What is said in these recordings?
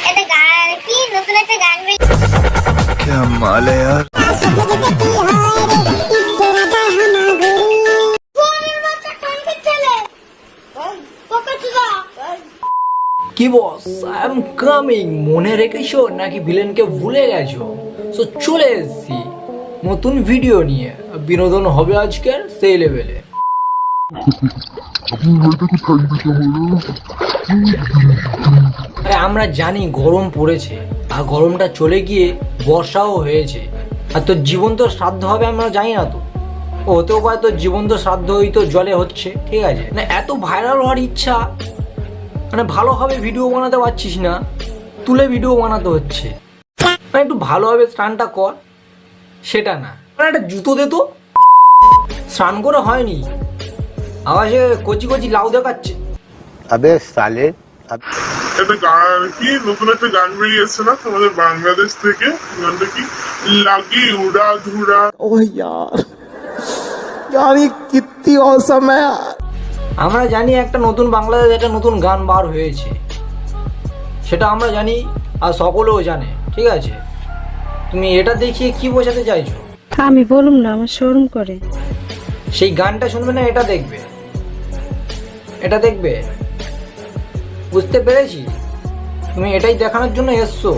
এটা গান কি নতুন একটা গান क्या माल है यार। কি বস, আই এম কামিং। মনে রেখেছো নাকি ভিলেনকে ভুলে গেছো? সো চলে এসেছি নতুন ভিডিও নিয়ে। বিনোদন হবে আজকের সেই লেভেলে। আরে আমরা জানি গরম পড়েছে, আর গরমটা চলে গিয়ে বর্ষাও হয়েছে। আর তোর জীবন তো শ্রাদ্ধ হবে আমরা জানি না তো। হতেও পারে তোর জীবন তো শ্রাদ্ধই তো জলে হচ্ছে, ঠিক আছে না? এত ভাইরাল হওয়ার ইচ্ছা, মানে ভালোভাবে ভিডিও বানাতে পারছিস না, তুলে ভিডিও বানাতে হচ্ছে। মানে একটু ভালোভাবে স্নানটা কর, সেটা না, মানে একটা জুতো দে তো। স্নান করে হয়নি, আওয়াজে কচি কচি লাউ দেখাচ্ছে। अबे साले একটা গান কি নতুন একটা গান বেরিয়েছে না তোমাদের বাংলাদেশ থেকে? গানটা কি লাগি উড়া ধুরা? ओह यार यार ये कितनी औसम है यार। আমরা জানি একটা নতুন বাংলাদেশ একটা নতুন গান বার হয়েছে, সেটা আমরা জানি আর সকলেও জানে, ঠিক আছে? তুমি এটা দেখিয়ে কি বোঝাতে চাইছো? আমি বলুম না, আমার শরম করে। সেই গানটা শুনবে না, এটা দেখবে, এটা দেখবে। বুঝতে পেরেছি, তুমি এটাই দেখানোর জন্য এসছো।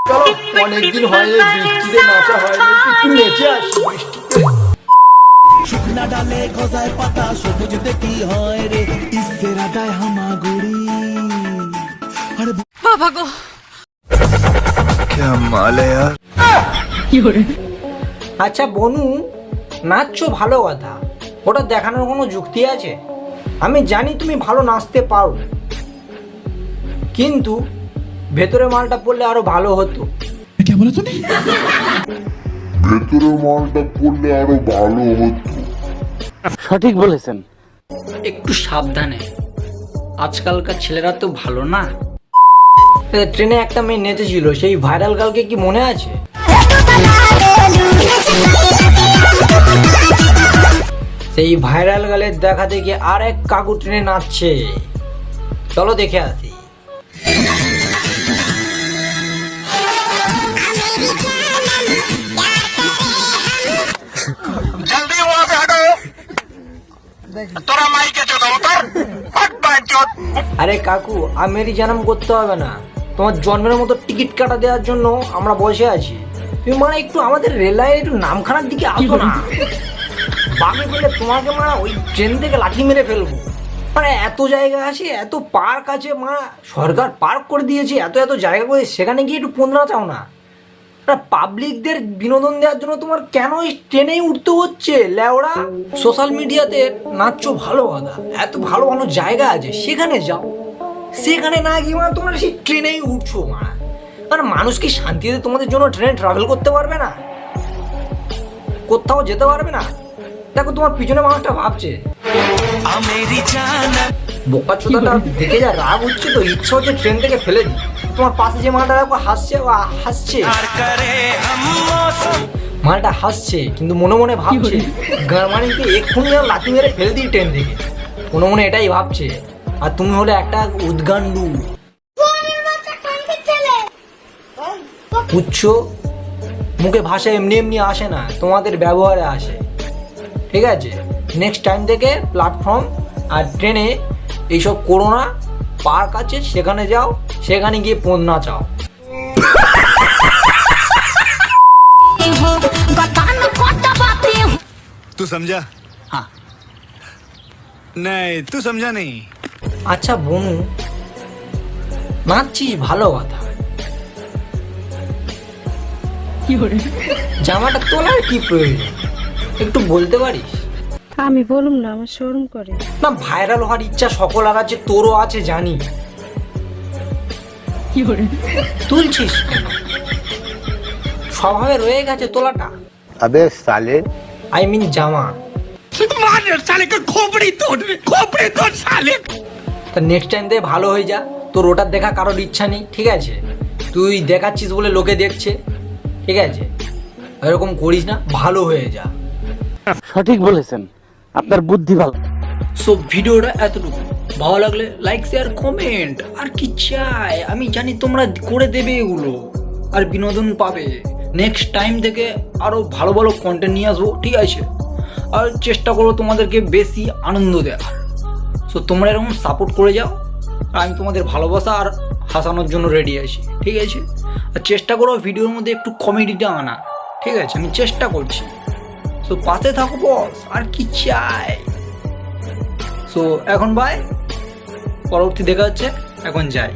চলো, অনেকদিন হয়নি বৃষ্টিতে নাচা হয়নি, একটু নেচে আসি বৃষ্টিতে। শুকনা ডালে গজায় পাতা সবুজ দেখি হয় রে ইসেরা গায় হামাগুড়ি। আরে বাবা গো, क्या माल है यार। আচ্ছা বনু, নাচছো ভালো কথা, ওটা দেখানোর কোনো যুক্তি আছে? আমি জানি তুমি ভালো নাচতে পারো, কিন্তু ভেতরে মালটা পড়লে আরো ভালো হতো। क्या बोला तूने? ভেতরে মালটা পড়লে আরো ভালো হতো। সঠিক বলেছেন। একটু সাবধানে, আজকালকার ছেলেরা তো ভালো না। ট্রেনে একটা মেয়ে নেচেছিল, সেই ভাইরাল গার্লকে কি মনে আছে? সেই ভাইরাল গার্লের দেখা দেখে আর এক কাকু ট্রেনে নাচছে, চলো দেখে আসি। আরে কাকু, আমেরি জানাম করতে হবে না, তোমার জন্মের মতো টিকিট কাটা দেওয়ার জন্য আমরা বসে আছি। তুমি মানে একটু আমাদের রেললাইনের একটু নামখানার দিকে আসো না, বাকি বলে তোমাকে মা ওই ট্রেন থেকে লাঠি মেরে ফেলবো। মানে এত জায়গা আছে, এত পার্ক আছে, মা সরকার পার্ক করে দিয়েছে, এত এত জায়গা করে, সেখানে গিয়ে একটু পন্দ্রা চাও না? পাবলিকদের বিনোদন দেওয়ার জন্য তোমার কেন এই ট্রেনেই উঠতে হচ্ছে লেওড়া? সোশ্যাল মিডিয়াতে নাচছো ভালো কথা, এত ভালো ভালো জায়গা আছে, সেখানে যাও। সেখানে না গিয়ে মানে তোমরা সেই ট্রেনেই উঠছো। মানে মানুষ কি শান্তিতে তোমাদের জন্য ট্রেনে ট্রাভেল করতে পারবে না? কোথাও যেতে পারবে না? দেখো তোমার পিছনে মানুষটা ভাবছে। বোকা চোদাটা দেখে যা রাগ হচ্ছে, তো ইচ্ছা হচ্ছে ট্রেন থেকে ফেলে দিই। তোমার পাশে যে মালটা দেখো হাসছে, ও হাসছে, মালটা হাসছে কিন্তু মনে মনে ভাবছে মানে কি এক্ষুনি যেন লাঠি মেরে ফেলে দিই ট্রেন থেকে, মনে মনে এটাই ভাবছে। আর তুমি হলে একটা উদ্গান্ডু, বুঝছো? মুখে ভাষা এমনি এমনি আসে না, তোমাদের ব্যবহারে আসে, ঠিক আছে? নেক্সট টাইম থেকে প্ল্যাটফর্ম আর ট্রেনে এইসব করো না। পার্ক আছে, সেখানে যাও, সেখানে গিয়ে পণ নাচাও। तू समझा? हाँ नहीं तू समझा नहीं। আচ্ছা বনু, নাচছিস ভালো কথা, জামাটা তোলার কি প্রয়োজন একটু বলতে পারিস? আমি বলুম না, আমার শরম করে। না, ভাইরাল হওয়ার ইচ্ছা সকলের আছে, তোরও আছে জানি, তুলছিস কেন? স্বভাবে রয়ে গেছে তোলাটা। अबे साले আই মিন জামা। তা নেক্সট টাইম থেকে ভালো হয়ে যা, তোর ওটা দেখা কারোর ইচ্ছা নেই, ঠিক আছে? তুই দেখাচ্ছিস বলে লোকে দেখছে, ঠিক আছে? এরকম করিস না, ভালো হয়ে যা। সঠিক বলেছেন, আপনার বুদ্ধি ভালো। সো ভিডিওটা এতটুকু। ভালো লাগলে লাইক শেয়ার কমেন্ট, আর কি চাই আমি জানি তোমরা করে দেবে এগুলো, আর বিনোদন পাবে। নেক্সট টাইম থেকে আরও ভালো ভালো কন্টেন্ট নিয়ে আসবো, ঠিক আছে? আর চেষ্টা করবো তোমাদেরকে বেশি আনন্দ দেওয়ার। সো তোমরা এরকম সাপোর্ট করে যাও, আর আমি তোমাদের ভালোবাসা আর হাসানোর জন্য রেডি আছি, ঠিক আছে? আর চেষ্টা করো ভিডিওর মধ্যে একটু কমেডিটা আনা, ঠিক আছে? আমি চেষ্টা করছি। সো পাশে থাকো বস, আর কি চাই। সো এখন বাই, পরবর্তী দেখা হচ্ছে, এখন যাই।